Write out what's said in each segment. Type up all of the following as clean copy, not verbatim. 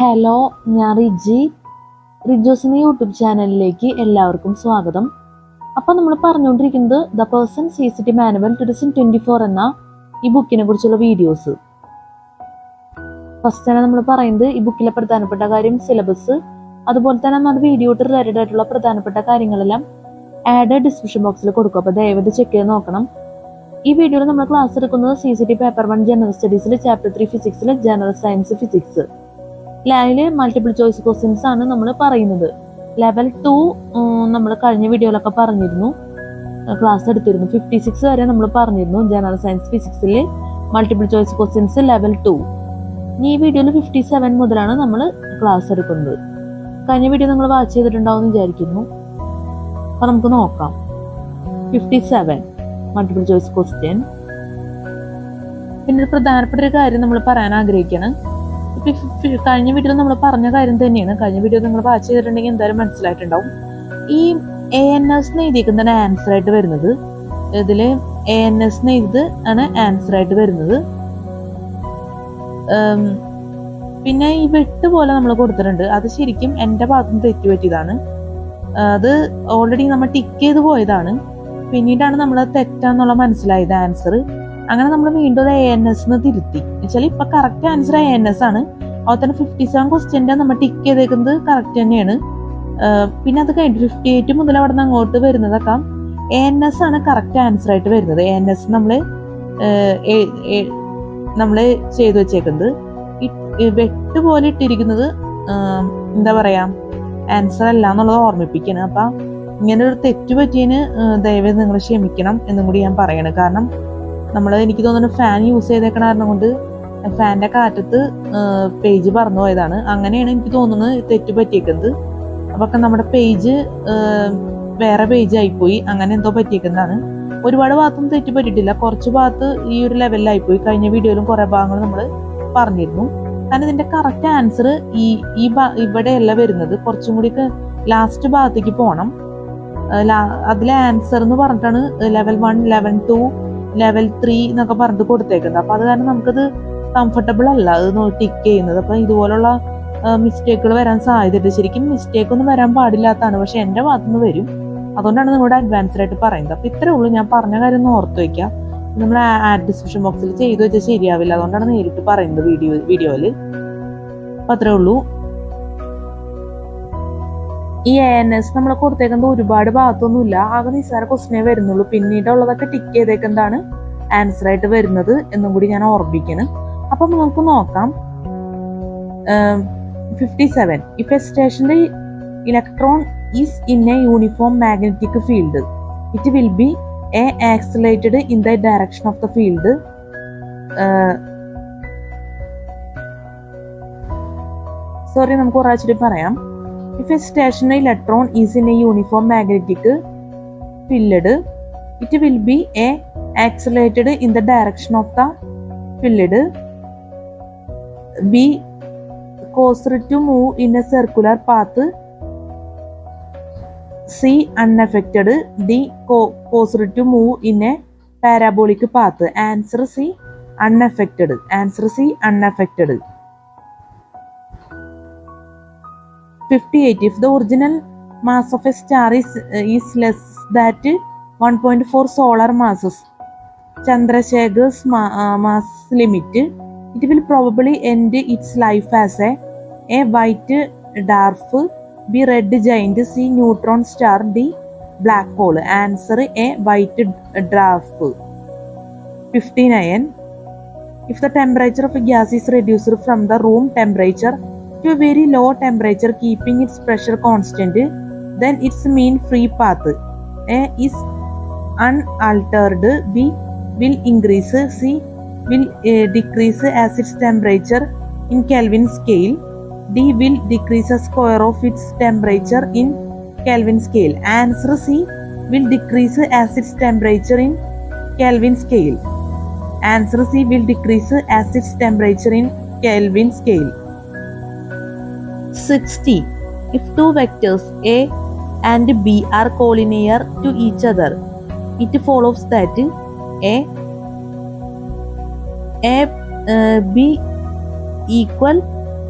Hello, ഞാൻ റിജോസ് എന്ന YouTube ചാനലിലേക്ക് എല്ലാവർക്കും സ്വാഗതം. അപ്പോൾ നമ്മൾ പറഞ്ഞുകൊണ്ടിരിക്കുന്നത് ദ പേഴ്സൺ CCT മാനുവൽ 2024 എന്ന ഈ ബുക്കിനെ കുറിച്ചുള്ള വീഡിയോസ്. ഫസ്റ്റ് തന്നെ നമ്മൾ പറയുന്നത് ഈ ബുക്കിലെ പ്രധാനപ്പെട്ട കാര്യം, സിലബസ്, അതുപോലെ തന്നെ നമ്മുടെ വീഡിയോട്ട് റിലേറ്റഡ് ആയിട്ടുള്ള പ്രധാനപ്പെട്ട കാര്യങ്ങളെല്ലാം ആഡ് ഡിസ്ക്രിപ്ഷൻ ബോക്സിൽ കൊടുക്കും. അപ്പോൾ ദയവായിട്ട് ചെക്ക് ചെയ്ത് നോക്കണം. ഈ വീഡിയോയിൽ നമ്മൾ ക്ലാസ് എടുക്കുന്നത് CCT പേപ്പർ 1 ജനറൽ സ്റ്റഡീസിൽ ചാപ്റ്റർ 3 ഫിസിക്സിൽ ജനറൽ സയൻസ് ഫിസിക്സ്. ലാലില് മൾട്ടിപ്പിൾ ചോയ്സ് ക്വസ്റ്റ്യൻസ് ആണ് നമ്മൾ പറയുന്നത്. ലെവൽ 2 നമ്മൾ കഴിഞ്ഞ വീഡിയോയിലൊക്കെ പറഞ്ഞിരുന്നു, ക്ലാസ് എടുത്തിരുന്നു. 56 വരെ നമ്മൾ പറഞ്ഞിരുന്നു ജനറൽ സയൻസ് ഫിസിക്സിൽ മൾട്ടിപ്പിൾ ചോയ്സ് ക്വസ്റ്റ്യൻസ് ലെവൽ 2. ഈ വീഡിയോയിൽ 57 മുതലാണ് നമ്മൾ ക്ലാസ് എടുക്കുന്നത്. കഴിഞ്ഞ വീഡിയോ നിങ്ങൾ വാച്ച് ചെയ്തിട്ടുണ്ടാവും എന്ന് വിചാരിക്കുന്നു. അപ്പൊ നമുക്ക് നോക്കാം. 57 മൾട്ടിപ്പിൾ ചോയ്സ് ക്വസ്റ്റ്യൻ. പിന്നെ ഒരു പ്രധാനപ്പെട്ട ഒരു കാര്യം നമ്മൾ പറയാൻ ആഗ്രഹിക്കുകയാണ്. കഴിഞ്ഞ വീഡിയോയിൽ നമ്മൾ പറഞ്ഞ കാര്യം തന്നെയാണ്. കഴിഞ്ഞ വീഡിയോ നിങ്ങൾ വാച്ച് ചെയ്തിട്ടുണ്ടെങ്കിൽ എന്തായാലും മനസ്സിലായിട്ടുണ്ടാവും. ഈ ANS എഴുതിയിരിക്കുന്നതാണ് ആൻസർ ആയിട്ട് വരുന്നത്. ഇതില് ANS എഴുതി ആണ് ആൻസർ ആയിട്ട് വരുന്നത്. പിന്നെ ഈ വെട്ട് പോലെ നമ്മൾ കൊടുത്തിട്ടുണ്ട്. അത് ശരിക്കും എൻ്റെ ഭാഗത്തുനിന്ന് തെറ്റുപറ്റിയതാണ്. അത് ഓൾറെഡി നമ്മൾ ടിക്ക് ചെയ്ത് പോയതാണ്. പിന്നീടാണ് നമ്മൾ തെറ്റാന്നുള്ള മനസ്സിലായത് ആൻസർ. അങ്ങനെ നമ്മൾ വീണ്ടും ഒരു ANS തിരുത്തി. എന്നുവെച്ചാൽ ഇപ്പൊ കറക്റ്റ് ആൻസർ ANS ആണ്. അതുപോലെ തന്നെ 57 ക്വസ്റ്റ്യൻ്റെ നമ്മൾ ടിക്ക് ചെയ്തേക്കുന്നത് കറക്റ്റ് തന്നെയാണ്. പിന്നെ അത് കഴിഞ്ഞിട്ട് 58 മുതൽ അവിടെ നിന്ന് അങ്ങോട്ട് വരുന്നതൊക്കെ ANS ആണ് കറക്റ്റ് ആൻസർ ആയിട്ട് വരുന്നത്. ANS നമ്മള് ചെയ്തു വെച്ചേക്കുന്നത്. വെട്ട് പോലെ ഇട്ടിരിക്കുന്നത് എന്താ പറയാ, ആൻസർ അല്ല എന്നുള്ളത് ഓർമ്മിപ്പിക്കണം. അപ്പൊ ഇങ്ങനെ ഒരു തെറ്റ് പറ്റിയതിന് ദയവായി നിങ്ങൾ ക്ഷമിക്കണം എന്നും കൂടി ഞാൻ പറയണം. കാരണം എനിക്ക് തോന്നുന്നു ഫാൻ യൂസ് ചെയ്തേക്കണ കാരണം കൊണ്ട് ഫാൻ്റെ കാറ്റത്ത് പേജ് പറന്നു പോയതാണ്. അങ്ങനെയാണ് എനിക്ക് തോന്നുന്നത് തെറ്റ് പറ്റിയേക്കുന്നത്. അപ്പൊ നമ്മുടെ പേജ് വേറെ പേജ് ആയിപ്പോയി. അങ്ങനെ എന്തോ പറ്റിയേക്കുന്നതാണ്. ഒരുപാട് ഭാഗത്തൊന്നും തെറ്റ് പറ്റിയിട്ടില്ല. കുറച്ച് ഭാഗത്ത് ഈ ഒരു ലെവലിലായിപ്പോയി. കഴിഞ്ഞ വീഡിയോയിലും കുറെ ഭാഗങ്ങൾ നമ്മൾ പറഞ്ഞിരുന്നു. കാരണം ഇതിന്റെ കറക്റ്റ് ആൻസർ ഇവിടെയല്ല വരുന്നത്. കുറച്ചും കൂടി ലാസ്റ്റ് ഭാഗത്തേക്ക് പോകണം. അതിലെ ആൻസർ എന്ന് പറഞ്ഞിട്ടാണ് ലെവൽ 1, ലെവൽ 2, ലെവൽ 3 എന്നൊക്കെ പറഞ്ഞിട്ട് കൊടുത്തേക്കുന്നത്. അപ്പൊ അത് കാരണം നമുക്കത് കംഫർട്ടബിൾ അല്ല അത് ടിക്ക് ചെയ്യുന്നത്. അപ്പൊ ഇതുപോലുള്ള മിസ്റ്റേക്കുകൾ വരാൻ സാധ്യതയുണ്ട്. ശരിക്കും മിസ്റ്റേക്ക് ഒന്നും വരാൻ പാടില്ലാത്തതാണ്, പക്ഷെ എന്റെ ഭാഗത്തുനിന്ന് വരും. അതുകൊണ്ടാണ് നിങ്ങളുടെ അഡ്വാൻസ്ഡ് ആയിട്ട് പറയുന്നത്. അപ്പൊ ഇത്രേ ഉള്ളൂ. ഞാൻ പറഞ്ഞ കാര്യം ഒന്ന് ഓർത്ത് വയ്ക്കാം. നമ്മൾ ആഡ് ഡിസ്ക്രിപ്ഷൻ ബോക്സിൽ ചെയ്തു വെച്ചാൽ ശരിയാവില്ല. അതുകൊണ്ടാണ് നേരിട്ട് പറയുന്നത് വീഡിയോയില്. അപ്പൊ അത്രേ ഉള്ളൂ. ഈ ANS നമ്മൾ കൊടുത്തേക്കുന്നത് ഒരുപാട് ഭാഗത്തൊന്നുമില്ല. ആകെ നിസ്സാര ക്വസ്റ്റ്യനേ വരുന്നുള്ളൂ. പിന്നീടുള്ളതൊക്കെ ടിക്ക് ചെയ്തേക്കുന്നതാണ് ആൻസർ ആയിട്ട് വരുന്നത് എന്നും കൂടി ഞാൻ ഓർമ്മിക്കണം. അപ്പൊ നമുക്ക് നോക്കാം. 57. If a stationary electron is in a uniform magnetic field, it will be accelerated in the direction of the field. Sorry, നമുക്ക് ഒരാഴ്ച പറയാം. If a stationary electron is in a uniform magnetic field, it will be accelerated in the direction of the field. B caused to move in a circular path. C unaffected. D caused to move in a parabolic path. Answer C unaffected. Answer C unaffected. 58. If the original mass of a star is less than 1.4 solar masses, Chandrasekhar's mass limit, it will probably end its life as a white dwarf, B red giant, C neutron star, D black hole. Answer A white dwarf. 59. If the temperature of a gas is reduced from the room temperature to a very low temperature, keeping its pressure constant, then its mean free path A is unaltered, B will increase, C will decrease as its temperature in Kelvin scale, D will decrease the square of its temperature in Kelvin scale. Answer C will decrease as its temperature in Kelvin scale. Answer C will decrease as its temperature in Kelvin scale. 60. If two vectors A and B are collinear to each other, it follows that B equal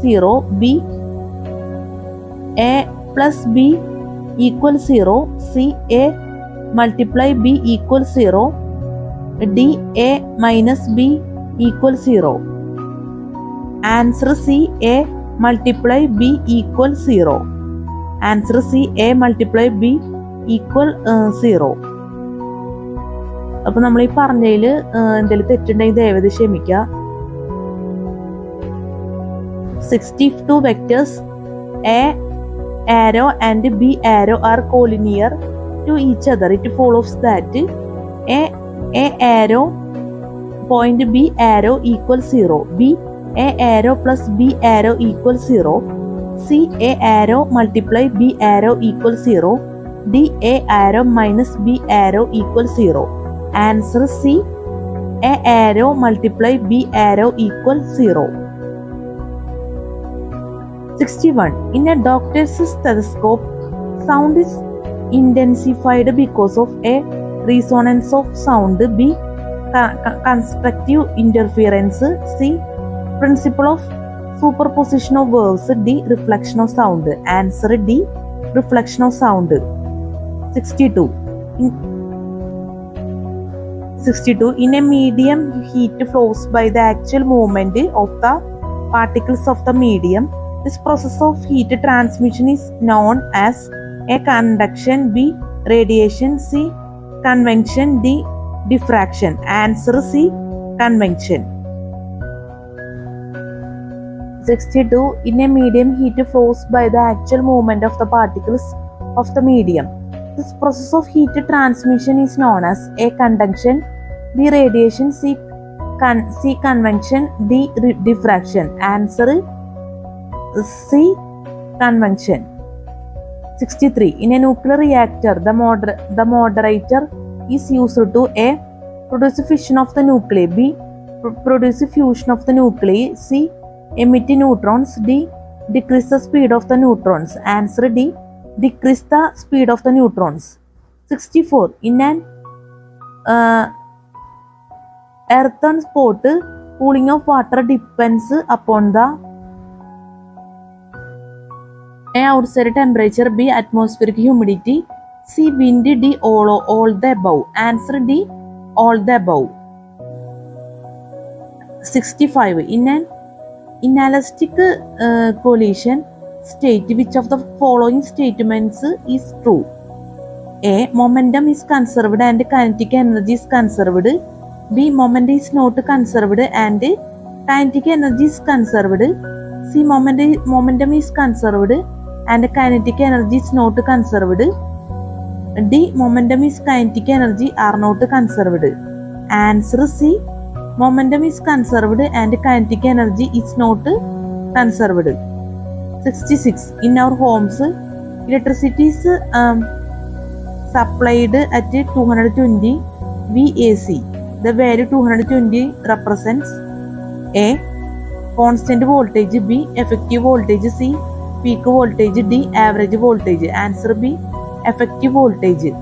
0, B A plus B equals 0, C A multiply B equals 0, D A minus B equals 0. Answer C A multiply B equals 0. Answer C A multiply B equal 0. അപ്പൊ നമ്മൾ ഈ പറഞ്ഞതിൽ എന്തെങ്കിലും തെറ്റുണ്ടെങ്കിൽ ദയവായി ക്ഷമിക്കുക. 62 vectors A arrow and B arrow are collinear to each other. It follows that A arrow point B arrow equals 0, B A arrow plus B arrow equals 0, C A arrow multiply B arrow equals 0, D A arrow minus B arrow equals 0. Answer C A arrow multiply B arrow equals 0. 61. In a doctor's stethoscope, sound is intensified because of A. Resonance of sound, B. Constructive interference, C. Principle of superposition of verbs, D. Reflection of sound. Answer D. Reflection of sound. 62. In a medium, heat flows by the actual movement of the particles of the medium. This process of heat transmission is known as A. Conduction, B. Radiation, C. Convection, D. Diffraction. Answer C. Convection. 62. In a medium, heat flows by the actual movement of the particles of the medium. This process of heat transmission is known as A. Conduction, B. Radiation, C. Convection, D. Diffraction. Answer C. Convection. 63. In a nuclear reactor, the moderator is used to A. Produce fission of the nuclei, B. Produce fusion of the nuclei, C. Emit neutrons, D. Decrease the speed of the neutrons. Answer D. Decrease the speed of the neutrons. 64. In an earthen spot, cooling of water depends upon the A. Outside temperature, B. Atmospheric humidity, C. Wind, D. All the above. Answer D. All the above. 65. In an inelastic collision state, which of the following statements is true? A. Momentum is conserved and kinetic energy is conserved. B. Momentum is not conserved and kinetic energy is conserved. C. Momentum is conserved and kinetic energy is not conserved. D. Momentum is kinetic energy are not conserved. Answer C. Momentum is conserved and kinetic energy is not conserved. 66. In our homes, electricity is supplied at 220 VAC. The value 220 represents A. Constant voltage, B. Effective voltage, C. Peak voltage, D. Average voltage. Answer B. Effective voltage.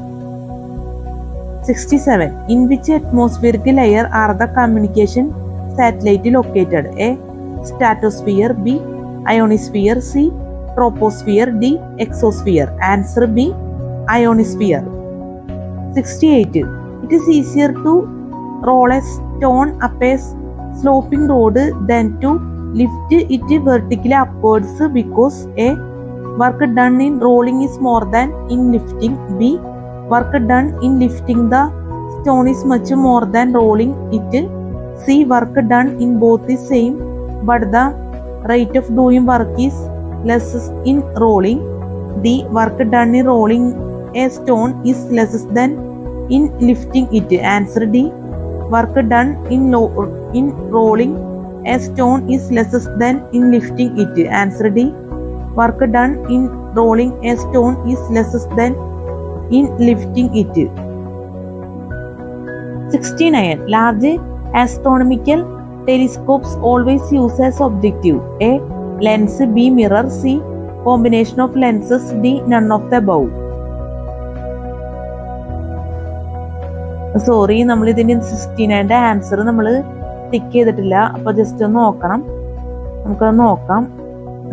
67. In which atmospheric layer are the communication satellite located? A. Stratosphere, B. Ionosphere, C. Troposphere, D. Exosphere. Answer B. Ionosphere. 68. It is easier to roll a stone up a sloping road than to lift it vertically upwards because A. Work done in rolling is more than in lifting. B. Work done in lifting the stone is much more than rolling it. C. Work done in both is same, but the rate of doing work is less in rolling. D. Work done in rolling a stone is less than in lifting it. Answer D. Work done in rolling a stone is less than in lifting it. Answer D. Work done in rolling a stone is less than in lifting it. 69. Large astronomical telescopes always use as objective: A. Lens, B. Mirror, C. Combination of lenses, D. None of the above. Sorry, നമ്മൾ ഇതിൻ്റെ 69 answer നമ്മൾ tick ചെയ്തിട്ടില്ല. അപ്പോൾ just ഒന്ന് നോക്കണം, നമുക്കത് നോക്കാം.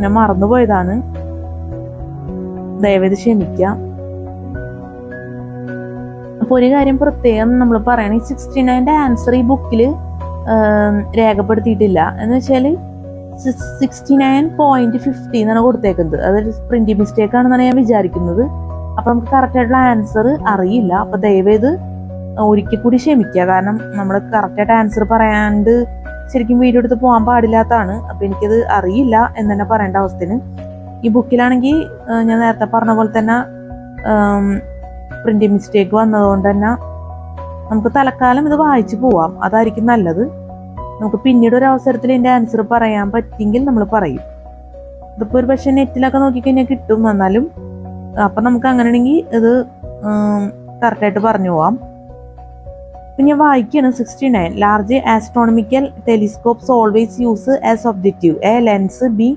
ഞാൻ മറന്നുപോയതാണ്, ദയവേത് ക്ഷമിക്കാം. അപ്പോൾ ഒരു കാര്യം പ്രത്യേകം നമ്മൾ പറയണം, ഈ 69 ആൻസർ ഈ ബുക്കിൽ രേഖപ്പെടുത്തിയിട്ടില്ല. എന്ന് വെച്ചാൽ 69.50 എന്നാണ് കൊടുത്തേക്കുന്നത്. അതൊരു പ്രിന്റിംഗ് മിസ്റ്റേക്ക് ആണെന്നാണ് ഞാൻ വിചാരിക്കുന്നത്. അപ്പൊ നമുക്ക് കറക്റ്റ് ആയിട്ടുള്ള ആൻസർ അറിയില്ല. അപ്പൊ ദയവേത് ഒരിക്കൽ കൂടി ക്ഷമിക്കുക. കാരണം നമ്മൾ കറക്റ്റായിട്ട് ആൻസർ പറയാണ്ട് ശരിക്കും വീഡിയോ എടുത്ത് പോകാൻ പാടില്ലാത്തതാണ്. അപ്പൊ എനിക്കത് അറിയില്ല എന്ന് തന്നെ പറയേണ്ട അവസ്ഥന്. ഈ ബുക്കിലാണെങ്കിൽ ഞാൻ നേരത്തെ പറഞ്ഞ പോലെ തന്നെ പ്രിന്റിംഗ് മിസ്റ്റേക്ക് വന്നതുകൊണ്ട് തന്നെ നമുക്ക് തൽക്കാലം ഇത് വായിച്ചു പോവാം. അതായിരിക്കും നല്ലത്. നമുക്ക് പിന്നീട് ഒരു അവസരത്തിൽ ഇതിന്റെ ആൻസർ പറയാൻ പറ്റിയെങ്കിൽ നമ്മൾ പറയും. ഇതിപ്പോ ഒരു പക്ഷെ നെറ്റിലൊക്കെ നോക്കിക്കഴിഞ്ഞാൽ കിട്ടും. എന്നാലും അപ്പൊ നമുക്ക് അങ്ങനെയാണെങ്കിൽ ഇത് കറക്റ്റായിട്ട് പറഞ്ഞു പോവാം. ഇപ്പൊ ഞാൻ വായിക്കാണ് 69. Large astronomical telescopes always use as objective A lens, B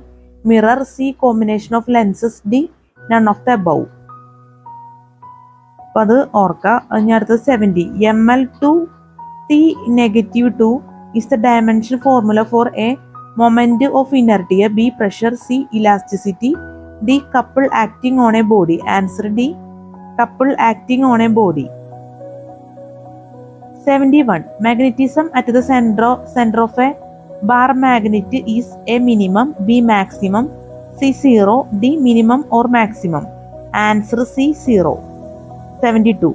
mirror, C combination of lenses, D none of the above. അപ്പൊ അത് ഓർക്കുക. ഇനി അടുത്തത് 70. ml2 T-2 is the dimension formula for a moment of inertia, B pressure, C elasticity, D couple acting on a body. Answer D couple acting on a body. 71. Magnetism at the center of a bar magnet is a minimum, B maximum, C 0, D minimum or maximum. Answer C 0. 72.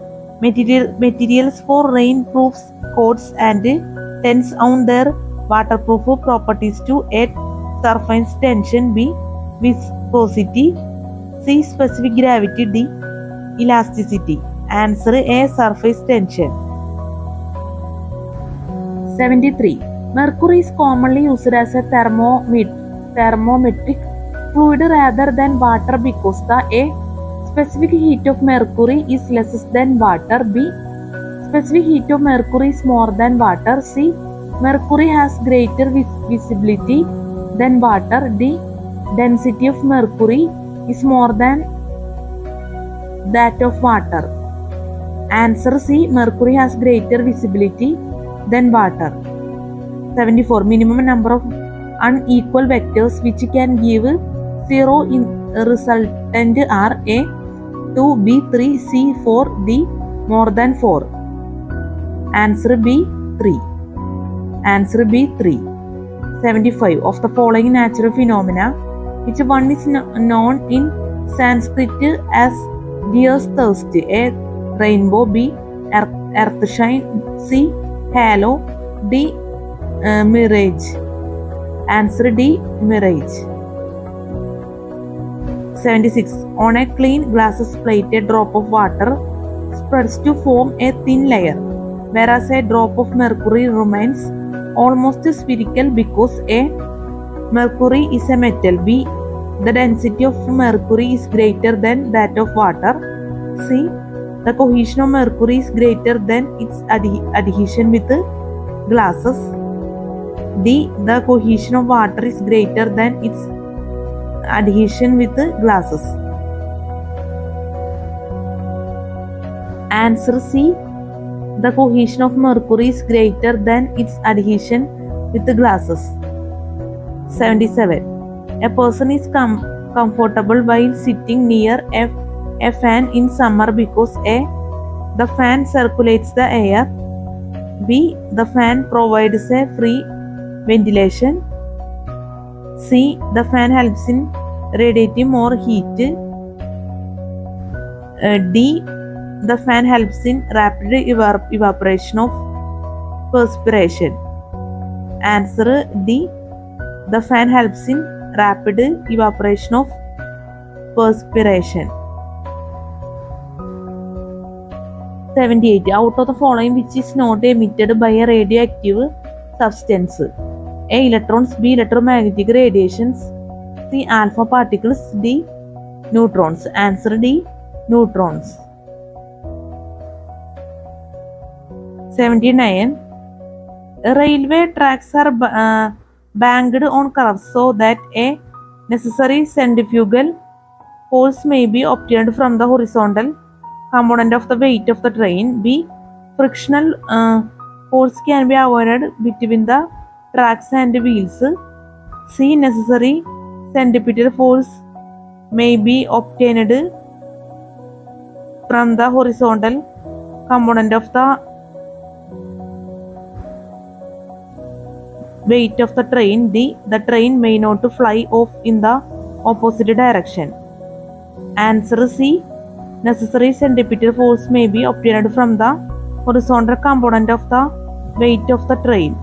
Materials for rainproofs coats and tends on their waterproof properties to A surface tension, B viscosity, C specific gravity, D elasticity. Answer A surface tension. 73. Mercury is commonly used as a thermometric fluid rather than water because the A specific heat of mercury is less than water, B specific heat of mercury is more than water, C mercury has greater visibility than water, D density of mercury is more than that of water. Answer C mercury has greater visibility than water. 74. Minimum number of unequal vectors which can give 0 in resultant are A 2, B 3, C 4, D more than 4. Answer B 3. Answer B 3. 75. Of the following natural phenomena, which one is known in Sanskrit as deer's thirst? A rainbow, B earthshine, C halo, D mirage. Answer D mirage. 76. On a clean glass plate, a drop of water spreads to form a thin layer, whereas a drop of mercury remains almost spherical because A mercury is a metal, B the density of mercury is greater than that of water, C the cohesion of mercury is greater than its adhesion with glasses, D the cohesion of water is greater than its adhesion with glasses. Answer C the cohesion of mercury is greater than its adhesion with glasses. 77. A person is comfortable while sitting near a fan in summer because A the fan circulates the air, B the fan provides a free ventilation, C the fan helps in radiating more heat, D the fan helps in rapid evaporation of perspiration. Answer D the fan helps in rapid evaporation of perspiration. 78. Out of the following which is not emitted by a radioactive substance? A electrons, B electromagnetic radiations, C alpha particles, D neutrons. Answer D neutrons. 79. Railway tracks are banked on curves so that a necessary centrifugal force may be obtained from the horizontal component of the weight of the train, B frictional force can be avoided between the tracks and wheels, C necessary centripetal force may be obtained from the horizontal component of the weight of the train. The train may not fly off in the opposite direction. Answer C. Necessary centripetal force may be obtained from the horizontal component of the weight of the train.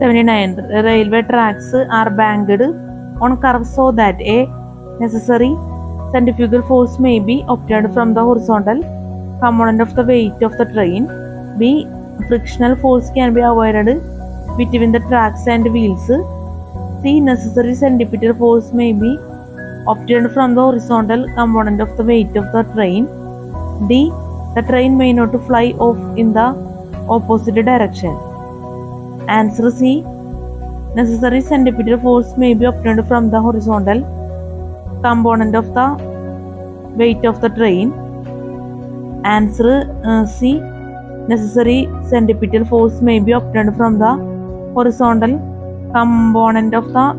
79. Railway tracks are banked on curves so that a necessary centrifugal force may be obtained from the horizontal component of the weight of the train. B. Frictional force can be avoided between the tracks and wheels. C. Necessary centripetal force may be obtained from the horizontal component of the weight of the train. D. The train may not fly off in the opposite direction. Answer C. Necessary centripetal force may be obtained from the horizontal component of the weight of the train. Answer C. Necessary centripetal force may be obtained from the horizontal component of the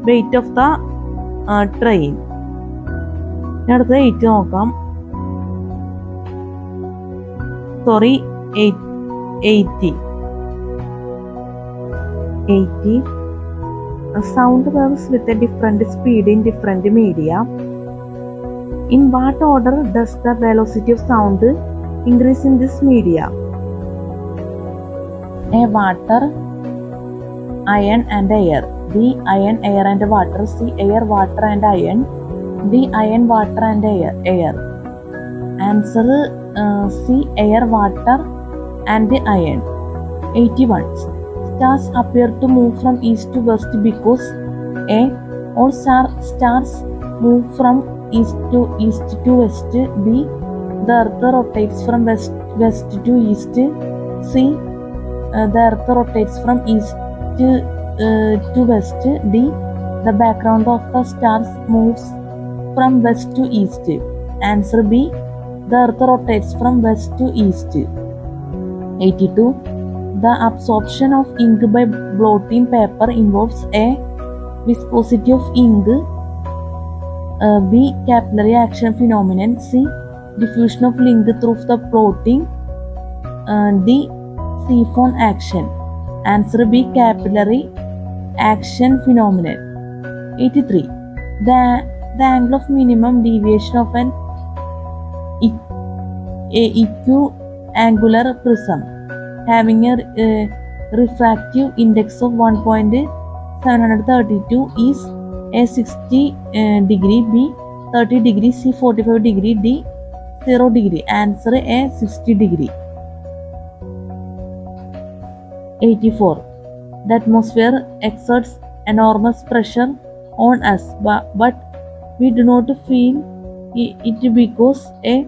weight of the train. അടുത്ത 8 നോക്കാം. 80. Sound waves with a different speed in different media. In what order does the velocity of sound increase in this media? A. Water, iron and air. B. Iron, air and water. C. Air, water and iron. D. Iron, water and air. Answer C. Air, water and iron. 81. Stars appear to move from east to west because A. All stars move from east to west. B. The earth rotates from west to east. C. The earth rotates from east to west. D. The background of the stars moves from west to east. Answer B. The earth rotates from west to east. 82. The absorption of ink by blotting paper involves A. Viscosity of ink. B. Capillary action phenomenon. C. Diffusion of ink through the blotting. D. Siphon action. Answer B. Capillary action phenomenon. 83. The angle of minimum deviation of an equiangular prism having a refractive index of 1.732 is A. 60 degree, B. 30 degree, C. 45 degree, D. 0 degree. Answer A. 60 degree. 84. The atmosphere exerts enormous pressure on us, but we do not feel it because A.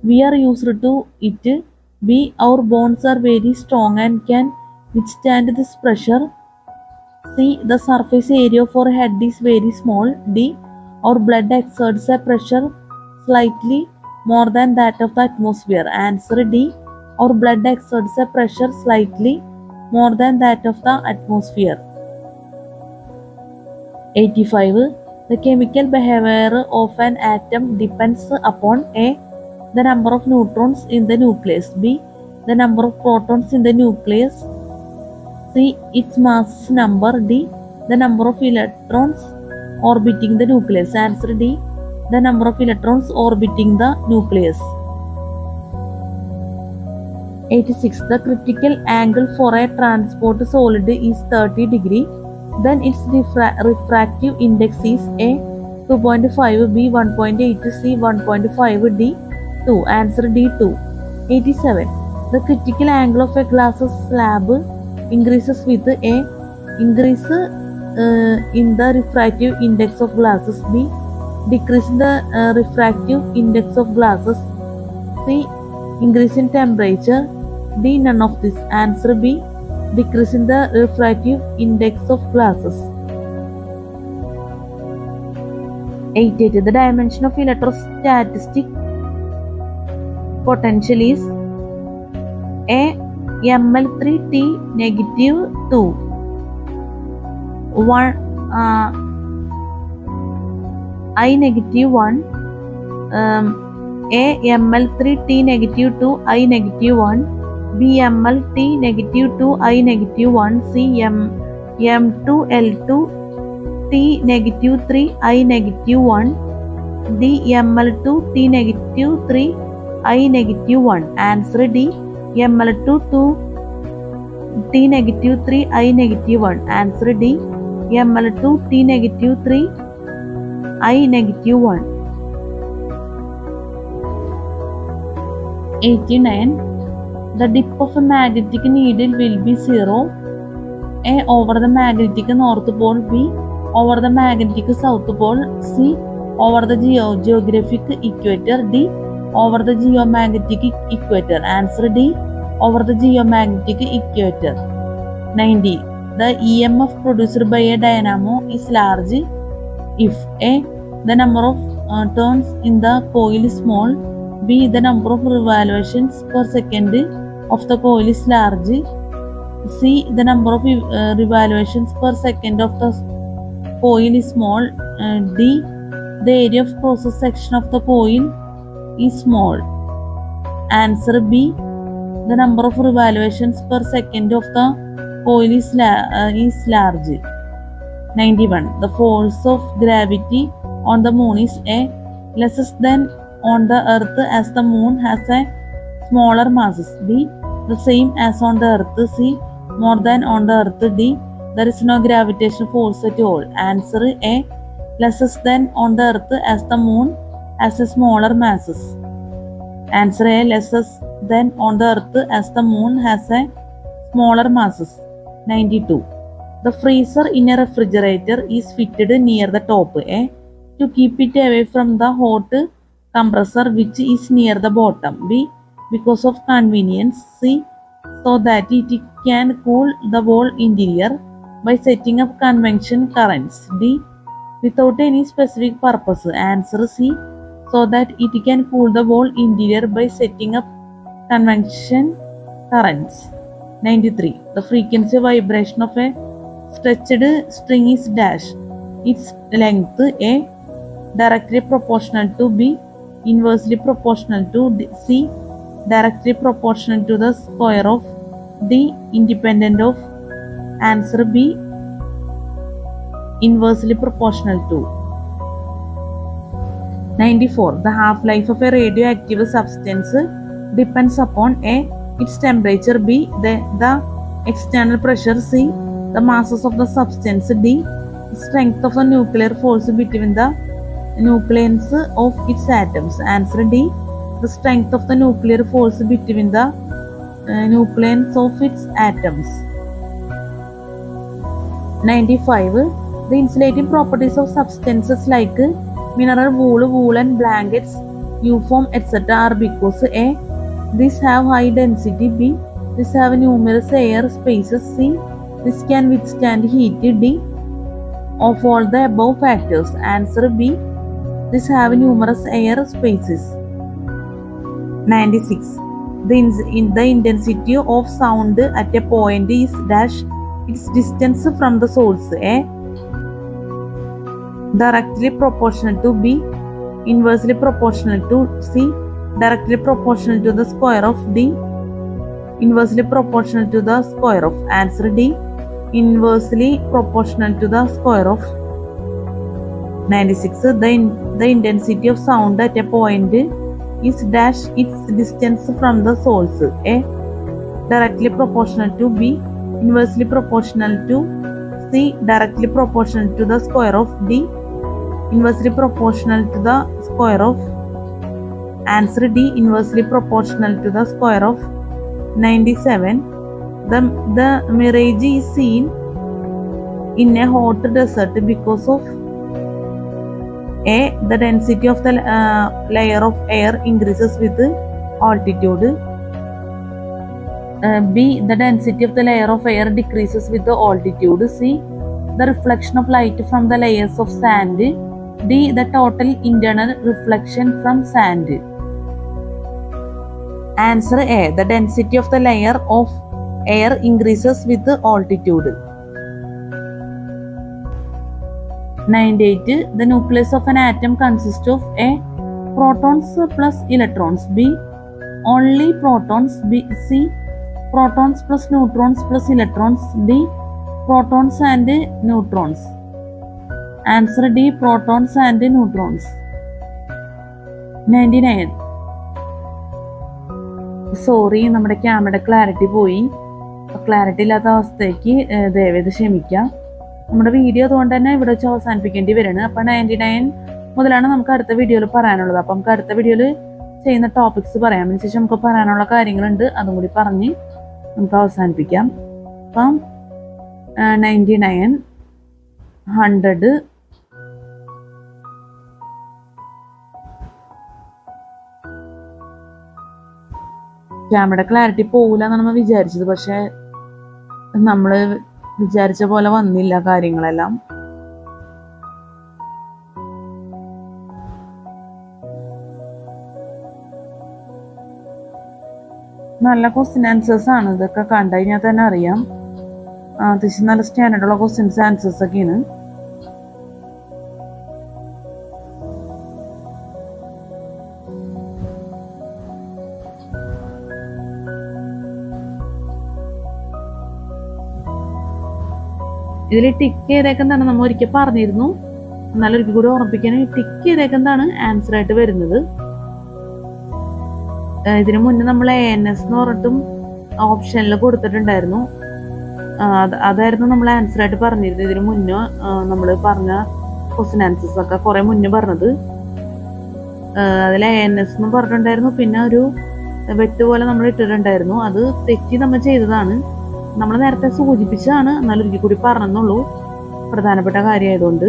we are used to it. B. Our bones are very strong and can withstand this pressure. C. The surface area of our head is very small. D. Our blood exerts a pressure slightly more than that of the atmosphere. Answer D. Our blood exerts a pressure slightly more than that of the atmosphere. 85. The chemical behavior of an atom depends upon A. the number of neutrons in the nucleus. B. the number of protons in the nucleus. C. its mass number. D. the number of electrons orbiting the nucleus. Answer D. the number of electrons orbiting the nucleus. 86. The critical angle for a transport solid is 30 degree. Then its refractive index is A. 2.5, B. 1.8, C. 1.5, D. 2. Answer D. 2. 87. The critical angle of a glass slab increases with A. increase in the refractive index of glasses. B. decrease in the refractive index of glasses. C. increase in temperature. D. none of this. Answer B. decrease in the refractive index of glasses. 88. The dimension of electrostatic potential is A. ml3 T -2. 1 I negative 1, A ml3 T negative 2 I negative 1, B ml T negative 2 I negative 1, C m2 L2 T negative 3 I negative 1, D ml2 T negative 3 I negative 1. Answer D ml2 2 T negative 3 I negative 1. Answer D ml2 T negative 3 I negative 1. 89. The dip of a magnetic needle will be 0. A over the magnetic north pole, B over the magnetic south pole, C over the geographic equator, D over the geomagnetic equator. Answer D over the geomagnetic equator. 90. The EMF produced by a dynamo is large if A. The number of turns in the coil is small, B. The number of revolutions per second of the coil is large, C. The number of revolutions per second of the coil is small, D. The area of cross section of the coil is small. Answer B. The number of revolutions per second of the coil is large. 91. The force of gravity on the moon is A. less than on the earth as the moon has a smaller masses, B. the same as on the earth, C. more than on the earth, D. there is no gravitational force at all. Answer A. less than on the earth as the moon has a smaller masses. Answer A. less than on the earth as the moon has a smaller masses. 92. The freezer in a refrigerator is fitted near the top, A. to keep it away from the hot compressor which is near the bottom, B. because of convenience, C. so that it can cool the whole interior by setting up convection currents, D. without any specific purpose. Answer C. so that it can cool the whole interior by setting up convection currents. 93. The frequency vibration of a stretched string is dash. Its length, A. directly proportional to, B. inversely proportional to, C. directly proportional to the square of, D. independent of. Answer B. inversely proportional to. 94. The half-life of a radioactive substance depends upon A. its temperature, B. the external pressure, C. the masses of the substance, D. the strength of the nuclear force between the nucleons of its atoms. Answer D. the strength of the nuclear force between the nucleons of its atoms. 95. The insulating properties of substances like mineral wool, woolen blankets, U-foam, etc. are because A. these have high density, B. these have numerous air spaces, C. this can withstand heat, D. of all the above factors. Answer B. these have numerous air spaces. 96. The intensity of sound at a point is dash its distance from the source, A. directly proportional to, B. inversely proportional to, C. directly proportional to the square of, D. inversely proportional to the square of. Answer D. inversely proportional to the square of. 96. The intensity of sound at a point is dash its distance from the source, A. directly proportional to, B. inversely proportional to, C. directly proportional to the square of, D. inversely proportional to the square of. Answer D. inversely proportional to the square of. 97. The mirage is seen in a hot desert because of A. the density of the layer of air increases with altitude, B. the density of the layer of air decreases with the altitude, C. the reflection of light from the layers of sand, D. the total internal reflection from sand. Answer A. the density of the layer of air increases with the altitude. 98. The nucleus of an atom consists of A. Protons plus electrons. B. Only protons. B. C. Protons plus neutrons plus electrons. D. Protons and neutrons. Answer D. Protons and neutrons. 99. Sorry, നമ്മുടെ ക്യാമറയുടെ clarity പോയി. Clarity ഇല്ലാത്ത അവസ്ഥയ്ക്ക് ദയവേത് ക്ഷമിക്കാം. നമ്മുടെ video അതുകൊണ്ട് തന്നെ ഇവിടെ വെച്ച് അവസാനിപ്പിക്കേണ്ടി വരുന്നത്. അപ്പം 99 മുതലാണ് നമുക്ക് അടുത്ത വീഡിയോയിൽ പറയാനുള്ളത്. അപ്പം നമുക്ക് അടുത്ത വീഡിയോയിൽ ചെയ്യുന്ന ടോപ്പിക്സ് പറയാം. അതിനുശേഷം നമുക്ക് പറയാനുള്ള കാര്യങ്ങളുണ്ട്, അതും കൂടി പറഞ്ഞ് നമുക്ക് അവസാനിപ്പിക്കാം. അപ്പം 99, 100, ക്യാമറയുടെ ക്ലാരിറ്റി പോകില്ല എന്നാണ് നമ്മൾ വിചാരിച്ചത്. പക്ഷെ നമ്മൾ വിചാരിച്ച പോലെ വന്നില്ല കാര്യങ്ങളെല്ലാം. നല്ല ക്വസ്റ്റ്യൻ ആൻസേഴ്സ് ആണ്, ഇതൊക്കെ കണ്ടു കഴിഞ്ഞാൽ തന്നെ അറിയാം. അത്യാവശ്യം നല്ല സ്റ്റാൻഡേർഡുള്ള ക്വസ്റ്റ്യൻസ് ആൻസേഴ്സ് ഒക്കെയാണ്. ഇതിൽ ടിക്ക് ചെയ്തേക്കെന്താണ് നമ്മൾ ഒരിക്കൽ പറഞ്ഞിരുന്നു, എന്നാലും ഒരിക്കൽ കൂടി ഓർമ്മിപ്പിക്കാൻ. ടിക്ക് ചെയ്തേക്കെന്താണ് ആൻസർ ആയിട്ട് വരുന്നത്. ഇതിനു മുന്നേ നമ്മൾ ANS എന്ന് പറഞ്ഞിട്ടും ഓപ്ഷനിൽ കൊടുത്തിട്ടുണ്ടായിരുന്നു. അതായിരുന്നു നമ്മൾ ആൻസർ ആയിട്ട് പറഞ്ഞിരുന്നത്. ഇതിനു മുന്നേ നമ്മൾ പറഞ്ഞ ക്വസ്റ്റ്യൻ ആൻസേഴ്സ് ഒക്കെ കുറെ മുന്നേ പറഞ്ഞത്. അതിൽ ANS എന്ന് പറഞ്ഞിട്ടുണ്ടായിരുന്നു. പിന്നെ ഒരു വെട്ട് പോലെ നമ്മൾ ഇട്ടിട്ടുണ്ടായിരുന്നു. അത് തെറ്റി നമ്മൾ ചെയ്തതാണ്. നമ്മൾ നേരത്തെ സൂചിപ്പിച്ചതാണ്, എന്നാലും ഒരിക്കൽ കൂടി പറഞ്ഞെന്നുള്ളൂ, പ്രധാനപ്പെട്ട കാര്യമായതുകൊണ്ട്.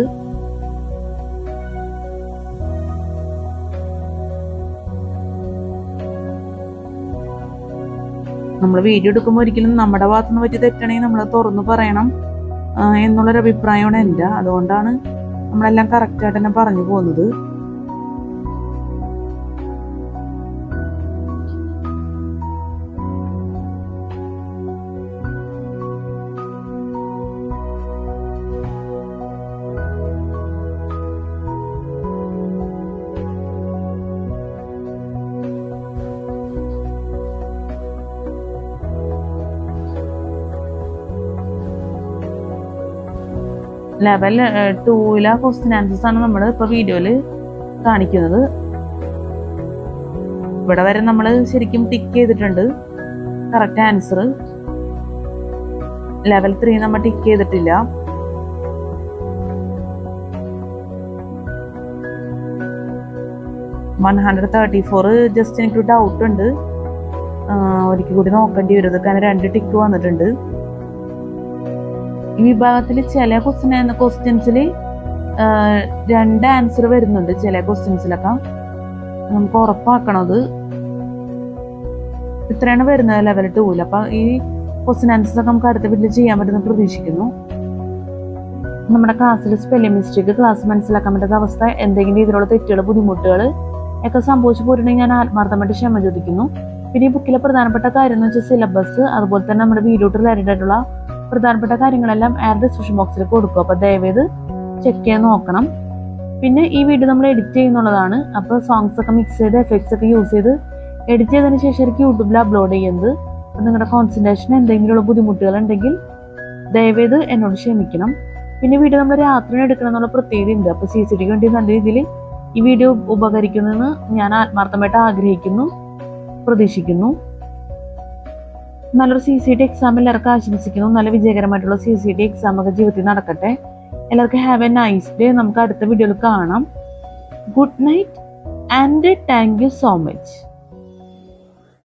നമ്മൾ വീഡിയോ എടുക്കുമ്പോൾ ഒരിക്കലും നമ്മുടെ ഭാഗത്തുനിന്ന് പറ്റി തെറ്റണമെങ്കിൽ നമ്മൾ തുറന്നു പറയണം എന്നുള്ളൊരു അഭിപ്രായമാണ് എൻ്റെ. അതുകൊണ്ടാണ് നമ്മളെല്ലാം കറക്റ്റായിട്ട് തന്നെ പറഞ്ഞു പോകുന്നത്. ലെവൽ 2 ക്വസ്റ്റ്യൻ ആൻസേഴ്സ് ആണ് നമ്മൾ ഇപ്പോൾ വീഡിയോയിൽ കാണിക്കുന്നത്. ഇവിടെ വരെ നമ്മൾ ശരിക്കും ടിക്ക് ചെയ്തിട്ടുണ്ട് കറക്റ്റ് ആൻസർ. ലെവൽ 3 നമ്മൾ ടിക്ക് ചെയ്തിട്ടില്ല. ജസ്റ്റ് എനിക്കൊരു ഡൗട്ട് ഉണ്ട്, ഒരിക്കൽ കൂടി നോക്കേണ്ടി വരും. ഇതൊക്കെ 2 ടിക്ക് വന്നിട്ടുണ്ട്. ഈ വിഭാഗത്തിൽ ചില ക്വസ്റ്റ്യൻസിൽ 2 ആൻസർ വരുന്നുണ്ട്. ചില ക്വസ്റ്റ്യൻസിലൊക്കെ നമുക്ക് ഉറപ്പാക്കണത് ഇത്രയാണ് വരുന്നത് ലെവൽ 2. അപ്പൊ ഈ ക്വസ്റ്റ്യൻ ആൻസേഴ്സ് ഒക്കെ നമുക്ക് അടുത്ത വീട്ടിൽ ചെയ്യാൻ പറ്റുമെന്ന് പ്രതീക്ഷിക്കുന്നു. നമ്മുടെ ക്ലാസ്സിൽ സ്പെല്ലിംഗ് മിസ്റ്റേക്ക്, ക്ലാസ് മനസ്സിലാക്കാൻ പറ്റാത്ത അവസ്ഥ, എന്തെങ്കിലും രീതിയിലുള്ള തെറ്റുകൾ, ബുദ്ധിമുട്ടുകൾ ഒക്കെ സംഭവിച്ചു പോയിട്ടുണ്ടെങ്കിൽ ഞാൻ ആത്മാർത്ഥമായിട്ട് ക്ഷമ ചോദിക്കുന്നു. പിന്നെ ഈ ബുക്കിലെ പ്രധാനപ്പെട്ട കാര്യം എന്ന് വെച്ചാൽ സിലബസ്, അതുപോലെ തന്നെ നമ്മുടെ വീഡിയോ റിലേറ്റഡ് ആയിട്ടുള്ള പ്രധാനപ്പെട്ട കാര്യങ്ങളെല്ലാം ഡിസ്ക്രിപ്ഷൻ ബോക്സിൽ കൊടുക്കും. അപ്പൊ ദയവേത് ചെക്ക് ചെയ്യാൻ നോക്കണം. പിന്നെ ഈ വീഡിയോ നമ്മൾ എഡിറ്റ് ചെയ്യുന്നുള്ളതാണ്. അപ്പോൾ സോങ്സ് ഒക്കെ മിക്സ് ചെയ്ത് എഫക്ട്സ് ഒക്കെ യൂസ് ചെയ്ത് എഡിറ്റ് ചെയ്തതിന് ശേഷം യൂട്യൂബിൽ അപ്ലോഡ് ചെയ്യുന്നത്. അപ്പം നിങ്ങളുടെ കോൺസെൻട്രേഷൻ എന്തെങ്കിലുമുള്ള ബുദ്ധിമുട്ടുകൾ ഉണ്ടെങ്കിൽ ദയവേത് എന്നോട് ക്ഷമിക്കണം. പിന്നെ വീഡിയോ നമ്മൾ രാത്രി എടുക്കണം എന്നുള്ള പ്രത്യേകത ഉണ്ട്. അപ്പോൾ CCTV വേണ്ടി നല്ല രീതിയിൽ ഈ വീഡിയോ ഉപകരിക്കുമെന്ന് ഞാൻ ആത്മാർത്ഥമായിട്ട് ആഗ്രഹിക്കുന്നു, പ്രതീക്ഷിക്കുന്നു. നല്ലൊരു CCT എക്സാം എല്ലാവർക്കും ആശംസിക്കുന്നു. നല്ല വിജയകരമായിട്ടുള്ള CCT എക്സാം ഒക്കെ ജീവിതത്തിൽ നടക്കട്ടെ. എല്ലാവർക്കും ഹാവ് എ നൈസ് ഡേ. നമുക്ക് അടുത്ത വീഡിയോയിൽ കാണാം. Good night and thank you so much.